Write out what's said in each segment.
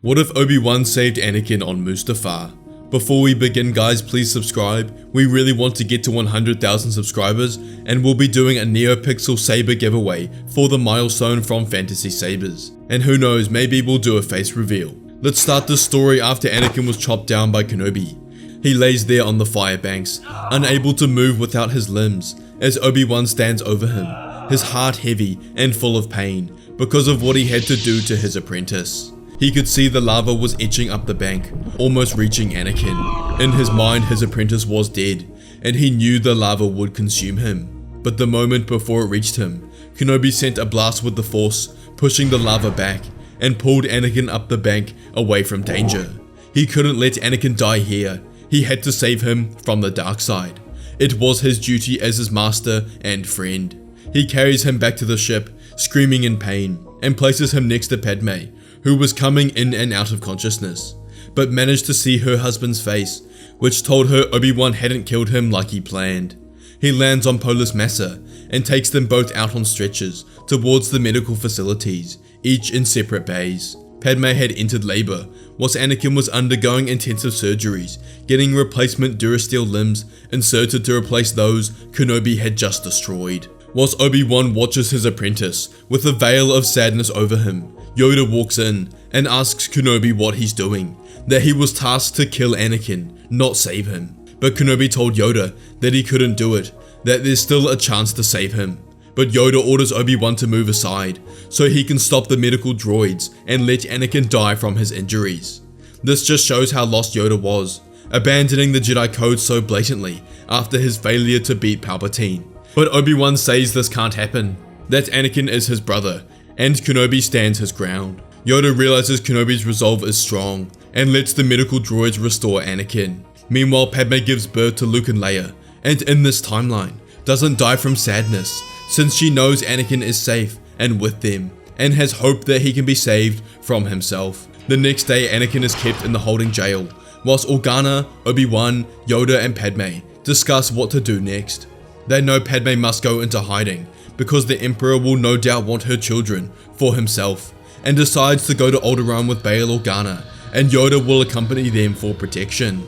What if Obi Wan saved Anakin on Mustafar? Before we begin guys, please subscribe. We really want to get to 100,000 subscribers and we'll be doing a NeoPixel Saber giveaway for the milestone from Fantasy Sabers. And who knows, maybe we'll do a face reveal. Let's start this story after Anakin was chopped down by Kenobi. He lays there on the fire banks, unable to move without his limbs, as Obi-Wan stands over him, his heart heavy and full of pain because of what he had to do to his apprentice. He could see the lava was etching up the bank, almost reaching Anakin. In his mind, his apprentice was dead, and he knew the lava would consume him. But the moment before it reached him, Kenobi sent a blast with the Force, pushing the lava back, and pulled Anakin up the bank away from danger. He couldn't let Anakin die here. He had to save him from the dark side. It was his duty as his master and friend. He carries him back to the ship, screaming in pain, and places him next to Padme, who was coming in and out of consciousness, but managed to see her husband's face, which told her Obi-Wan hadn't killed him like he planned. He lands on Polis Massa and takes them both out on stretchers towards the medical facilities, each in separate bays. Padme had entered labor, whilst Anakin was undergoing intensive surgeries, getting replacement Durasteel limbs inserted to replace those Kenobi had just destroyed. Whilst Obi-Wan watches his apprentice with a veil of sadness over him, Yoda walks in and asks Kenobi what he's doing, that he was tasked to kill Anakin, not save him. But Kenobi told Yoda that he couldn't do it, that there's still a chance to save him. But Yoda orders Obi-Wan to move aside, so he can stop the medical droids and let Anakin die from his injuries. This just shows how lost Yoda was, abandoning the Jedi Code so blatantly after his failure to beat Palpatine. But Obi-Wan says this can't happen, that Anakin is his brother, and Kenobi stands his ground. Yoda realizes Kenobi's resolve is strong, and lets the medical droids restore Anakin. Meanwhile, Padme gives birth to Luke and Leia, and in this timeline, doesn't die from sadness, since she knows Anakin is safe and with them, and has hope that he can be saved from himself. The next day, Anakin is kept in the holding jail, whilst Organa, Obi-Wan, Yoda and Padme discuss what to do next. They know Padme must go into hiding, because the Emperor will no doubt want her children for himself, and decides to go to Alderaan with Bail Organa, and Yoda will accompany them for protection.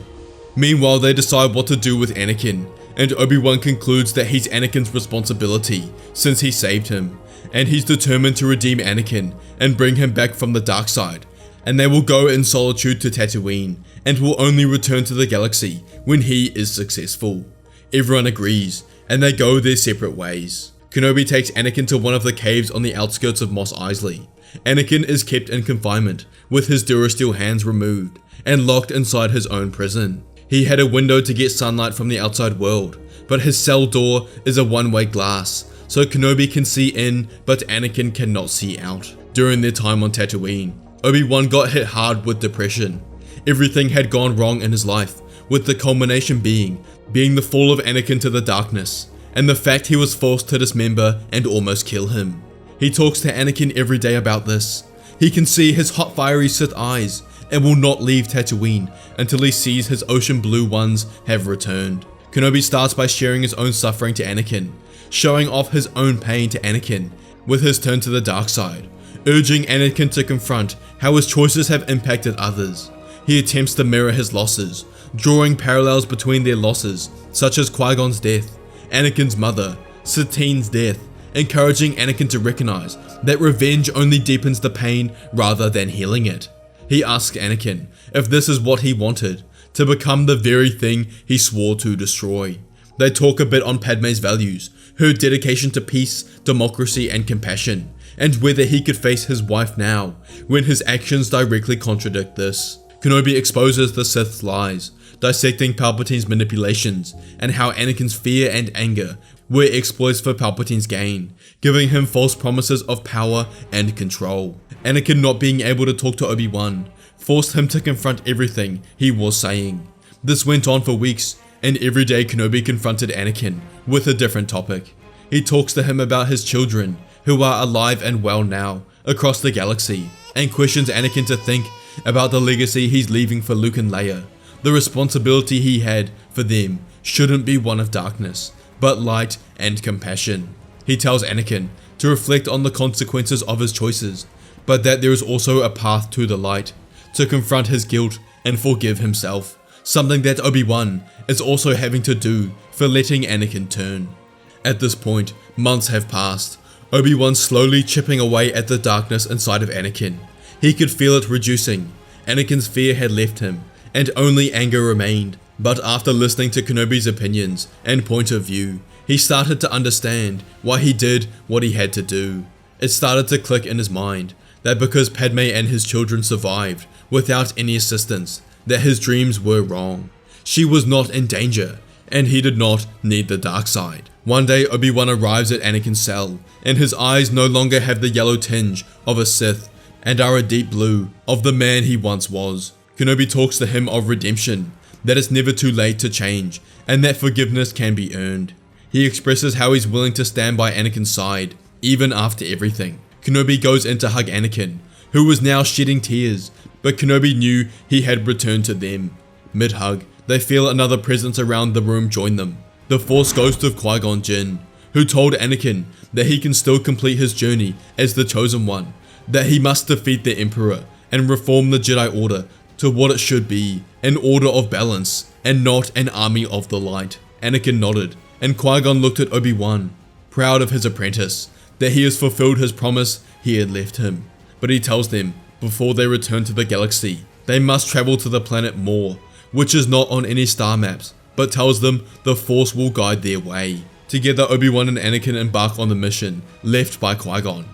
Meanwhile, they decide what to do with Anakin, and Obi-Wan concludes that he's Anakin's responsibility since he saved him, and he's determined to redeem Anakin and bring him back from the dark side, and they will go in solitude to Tatooine, and will only return to the galaxy when he is successful. Everyone agrees, and they go their separate ways. Kenobi takes Anakin to one of the caves on the outskirts of Mos Eisley. Anakin is kept in confinement, with his Durasteel hands removed, and locked inside his own prison. He had a window to get sunlight from the outside world, but his cell door is a one-way glass, so Kenobi can see in, but Anakin cannot see out. During their time on Tatooine, Obi-Wan got hit hard with depression. Everything had gone wrong in his life, with the culmination being the fall of Anakin to the darkness, and the fact he was forced to dismember and almost kill him. He talks to Anakin every day about this. He can see his hot fiery Sith eyes, and will not leave Tatooine until he sees his ocean blue ones have returned. Kenobi starts by sharing his own suffering to Anakin, showing off his own pain to Anakin with his turn to the dark side, urging Anakin to confront how his choices have impacted others. He attempts to mirror his losses, drawing parallels between their losses, such as Qui-Gon's death, Anakin's mother, Satine's death, encouraging Anakin to recognize that revenge only deepens the pain rather than healing it. He asks Anakin if this is what he wanted, to become the very thing he swore to destroy. They talk a bit on Padme's values, her dedication to peace, democracy and compassion, and whether he could face his wife now, when his actions directly contradict this. Kenobi exposes the Sith's lies, dissecting Palpatine's manipulations, and how Anakin's fear and anger were exploits for Palpatine's gain, giving him false promises of power and control. Anakin not being able to talk to Obi-Wan forced him to confront everything he was saying. This went on for weeks, and every day Kenobi confronted Anakin with a different topic. He talks to him about his children, who are alive and well now, across the galaxy, and questions Anakin to think about the legacy he's leaving for Luke and Leia. The responsibility he had for them shouldn't be one of darkness, but light and compassion. He tells Anakin to reflect on the consequences of his choices, but that there is also a path to the light, to confront his guilt and forgive himself, something that Obi Wan is also having to do for letting Anakin turn. At this point, months have passed, Obi Wan slowly chipping away at the darkness inside of Anakin. He could feel it reducing. Anakin's fear had left him, and only anger remained. But after listening to Kenobi's opinions and point of view, he started to understand why he did what he had to do. It started to click in his mind that because Padme and his children survived without any assistance, that his dreams were wrong. She was not in danger, and he did not need the dark side. One day, Obi-Wan arrives at Anakin's cell, and his eyes no longer have the yellow tinge of a Sith, and are a deep blue of the man he once was. Kenobi talks to him of redemption, that it's never too late to change, and that forgiveness can be earned. He expresses how he's willing to stand by Anakin's side, even after everything. Kenobi goes in to hug Anakin, who was now shedding tears, but Kenobi knew he had returned to them. Mid-hug, they feel another presence around the room join them. The Force ghost of Qui-Gon Jinn, who told Anakin that he can still complete his journey as the Chosen One, that he must defeat the Emperor and reform the Jedi Order to what it should be, an order of balance, and not an army of the light. Anakin nodded, and Qui-Gon looked at Obi-Wan, proud of his apprentice, that he has fulfilled his promise he had left him. But he tells them, before they return to the galaxy, they must travel to the planet Maw, which is not on any star maps, but tells them the Force will guide their way. Together, Obi-Wan and Anakin embark on the mission left by Qui-Gon,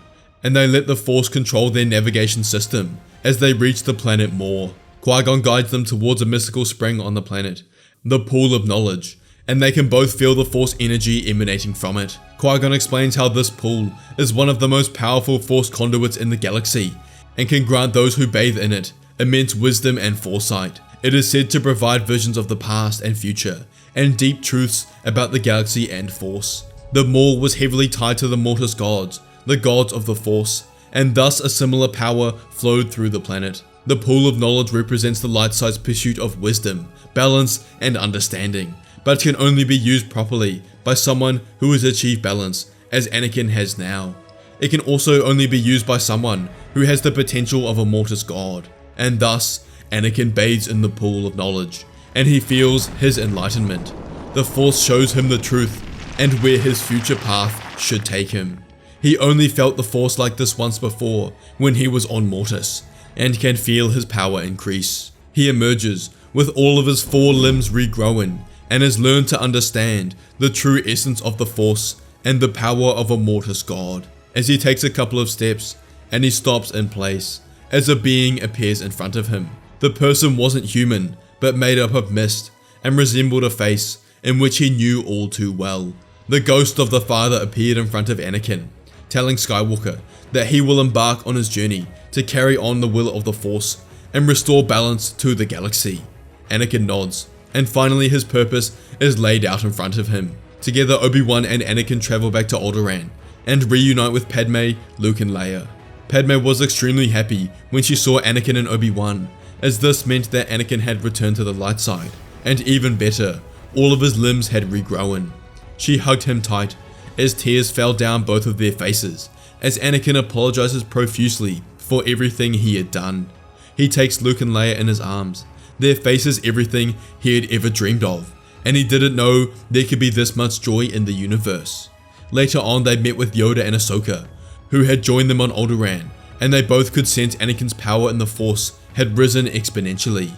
and they let the Force control their navigation system as they reach the planet Maw. Qui-Gon guides them towards a mystical spring on the planet, the Pool of Knowledge, and they can both feel the Force energy emanating from it. Qui-Gon explains how this pool is one of the most powerful Force conduits in the galaxy, and can grant those who bathe in it immense wisdom and foresight. It is said to provide visions of the past and future, and deep truths about the galaxy and Force. The Maw was heavily tied to the Mortis gods, the gods of the Force, and thus a similar power flowed through the planet. The Pool of Knowledge represents the light side's pursuit of wisdom, balance, and understanding, but can only be used properly by someone who has achieved balance, as Anakin has now. It can also only be used by someone who has the potential of a Mortis god, and thus, Anakin bathes in the Pool of Knowledge, and he feels his enlightenment. The Force shows him the truth, and where his future path should take him. He only felt the Force like this once before, when he was on Mortis, and can feel his power increase. He emerges, with all of his 4 limbs regrown, and has learned to understand the true essence of the Force, and the power of a Mortis god. As he takes a couple of steps, and he stops in place, as a being appears in front of him. The person wasn't human, but made up of mist, and resembled a face in which he knew all too well. The ghost of the father appeared in front of Anakin, telling Skywalker that he will embark on his journey to carry on the will of the Force and restore balance to the galaxy. Anakin nods, and finally his purpose is laid out in front of him. Together, Obi-Wan and Anakin travel back to Alderaan and reunite with Padme, Luke, and Leia. Padme was extremely happy when she saw Anakin and Obi-Wan, as this meant that Anakin had returned to the light side, and even better, all of his limbs had regrown. She hugged him tight, as tears fell down both of their faces, as Anakin apologizes profusely for everything he had done. He takes Luke and Leia in his arms, their faces everything he had ever dreamed of, and he didn't know there could be this much joy in the universe. Later on, they met with Yoda and Ahsoka, who had joined them on Alderaan, and they both could sense Anakin's power in the Force had risen exponentially.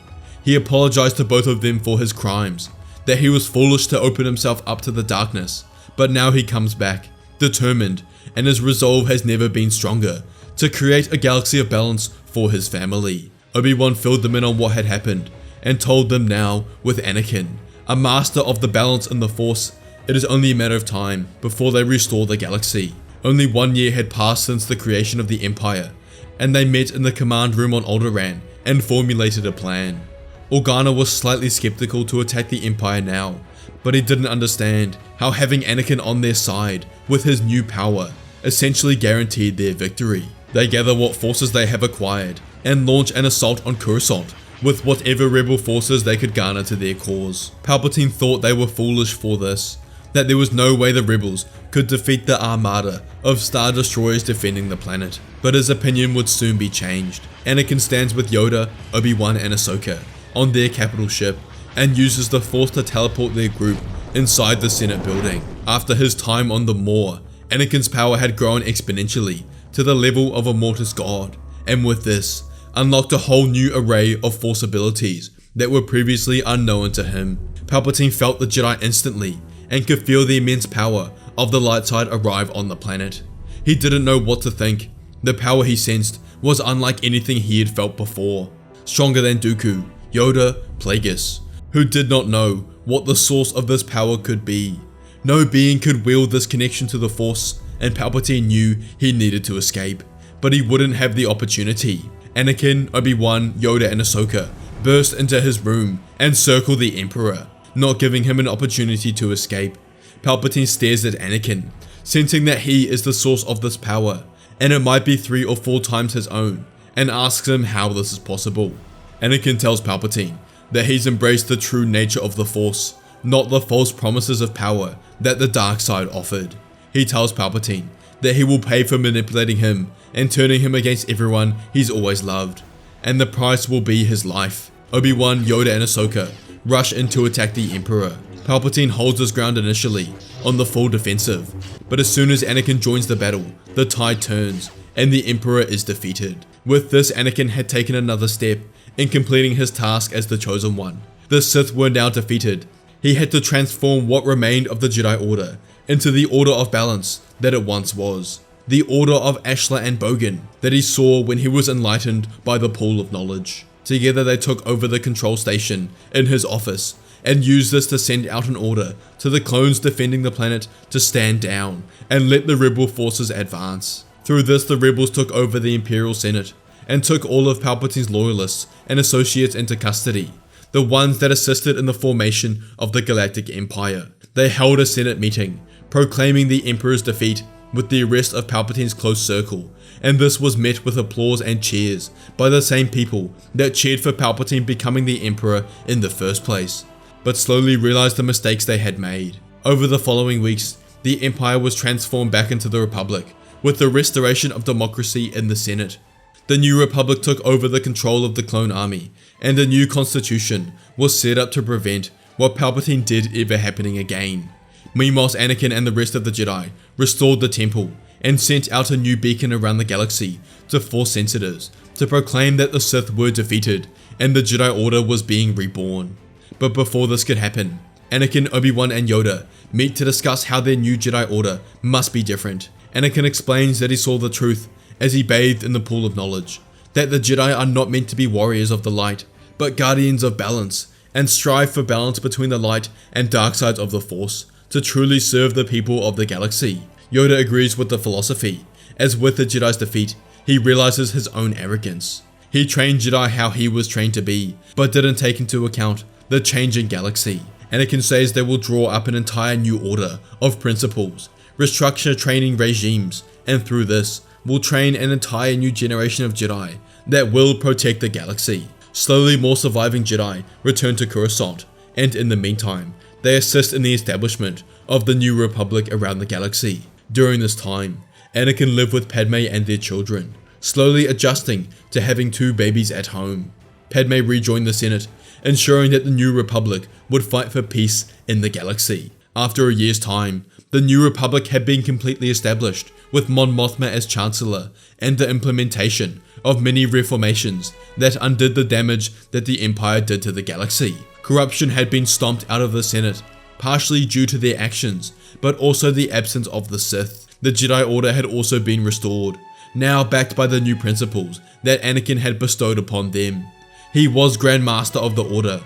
He apologized to both of them for his crimes, that he was foolish to open himself up to the darkness, but now he comes back, determined, and his resolve has never been stronger, to create a galaxy of balance for his family. Obi-Wan filled them in on what had happened, and told them now, with Anakin, a master of the balance in the Force, it is only a matter of time before they restore the galaxy. Only 1 year had passed since the creation of the Empire, and they met in the command room on Alderaan and formulated a plan. Organa was slightly skeptical to attack the Empire now, but he didn't understand how having Anakin on their side with his new power essentially guaranteed their victory. They gather what forces they have acquired and launch an assault on Coruscant with whatever rebel forces they could garner to their cause. Palpatine thought they were foolish for this. that there was no way the rebels could defeat the armada of Star Destroyers defending the planet, but his opinion would soon be changed. Anakin stands with Yoda, Obi Wan and Ahsoka on their capital ship and uses the Force to teleport their group inside the Senate building. After his time on the Maw, Anakin's power had grown exponentially to the level of a Mortis god, and with this, unlocked a whole new array of Force abilities that were previously unknown to him. Palpatine felt the Jedi instantly and could feel the immense power of the light side arrive on the planet. He didn't know what to think. The power he sensed was unlike anything he had felt before. Stronger than Dooku, Yoda, Plagueis, who did not know what the source of this power could be. No being could wield this connection to the Force, and Palpatine knew he needed to escape, but he wouldn't have the opportunity. Anakin, Obi-Wan, Yoda and Ahsoka burst into his room and circle the Emperor, not giving him an opportunity to escape. Palpatine stares at Anakin, sensing that he is the source of this power, and it might be 3 or 4 times his own, and asks him how this is possible. Anakin tells Palpatine that he's embraced the true nature of the Force, not the false promises of power that the dark side offered. He tells Palpatine that he will pay for manipulating him and turning him against everyone he's always loved, and the price will be his life. Obi-Wan, Yoda and Ahsoka rush in to attack the Emperor. Palpatine holds his ground initially on the full defensive, but as soon as Anakin joins the battle, the tide turns and the Emperor is defeated. With this, Anakin had taken another step in completing his task as the Chosen One. The Sith were now defeated. He had to transform what remained of the Jedi Order into the Order of Balance that it once was. The Order of Ashla and Bogan that he saw when he was enlightened by the Pool of Knowledge. Together they took over the control station in his office and used this to send out an order to the clones defending the planet to stand down and let the rebel forces advance. Through this, the rebels took over the Imperial Senate and took all of Palpatine's loyalists and associates into custody, the ones that assisted in the formation of the Galactic Empire. They held a Senate meeting, proclaiming the Emperor's defeat with the arrest of Palpatine's close circle, and this was met with applause and cheers by the same people that cheered for Palpatine becoming the Emperor in the first place, but slowly realized the mistakes they had made. Over the following weeks, the Empire was transformed back into the Republic, with the restoration of democracy in the Senate. The new Republic took over the control of the clone army, and a new constitution was set up to prevent what Palpatine did ever happening again. Meanwhile, Anakin and the rest of the Jedi restored the temple and sent out a new beacon around the galaxy to Force sensitives to proclaim that the Sith were defeated and the Jedi Order was being reborn. But before this could happen, Anakin, Obi-Wan and Yoda meet to discuss how their new Jedi Order must be different. Anakin explains that he saw the truth as he bathed in the Pool of Knowledge, that the Jedi are not meant to be warriors of the light, but guardians of balance, and strive for balance between the light and dark sides of the Force to truly serve the people of the galaxy. Yoda agrees with the philosophy, as with the Jedi's defeat, he realizes his own arrogance. He trained Jedi how he was trained to be, but didn't take into account the changing galaxy. Anakin says they will draw up an entire new order of principles, restructure training regimes, and through this, will train an entire new generation of Jedi that will protect the galaxy. Slowly, more surviving Jedi return to Coruscant, and in the meantime, they assist in the establishment of the new Republic around the galaxy. During this time, Anakin lived with Padme and their children, slowly adjusting to having 2 babies at home. Padme rejoined the Senate, ensuring that the new Republic would fight for peace in the galaxy. After a year's time, the new Republic had been completely established, with Mon Mothma as Chancellor, and the implementation of many reformations that undid the damage that the Empire did to the galaxy. Corruption had been stomped out of the Senate, partially due to their actions, but also the absence of the Sith. The Jedi Order had also been restored, now backed by the new principles that Anakin had bestowed upon them. He was Grand Master of the Order,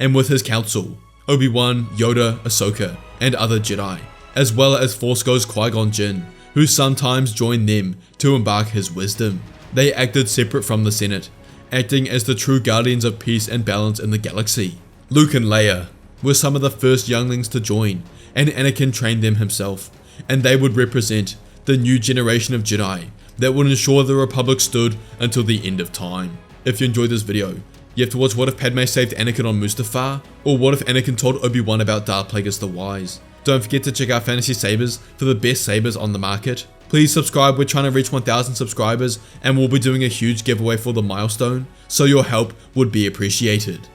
and with his council, Obi-Wan, Yoda, Ahsoka, and other Jedi, as well as Force Ghost Qui-Gon Jinn, who sometimes joined them to embark his wisdom. They acted separate from the Senate, acting as the true guardians of peace and balance in the galaxy. Luke and Leia were some of the first younglings to join, and Anakin trained them himself, and they would represent the new generation of Jedi that would ensure the Republic stood until the end of time. If you enjoyed this video, you have to watch what if Padme saved Anakin on Mustafar, or what if Anakin told Obi-Wan about Darth Plagueis the Wise. Don't forget to check out Fantasy Sabers for the best sabers on the market. Please subscribe, we're trying to reach 1,000 subscribers and we'll be doing a huge giveaway for the milestone, so your help would be appreciated.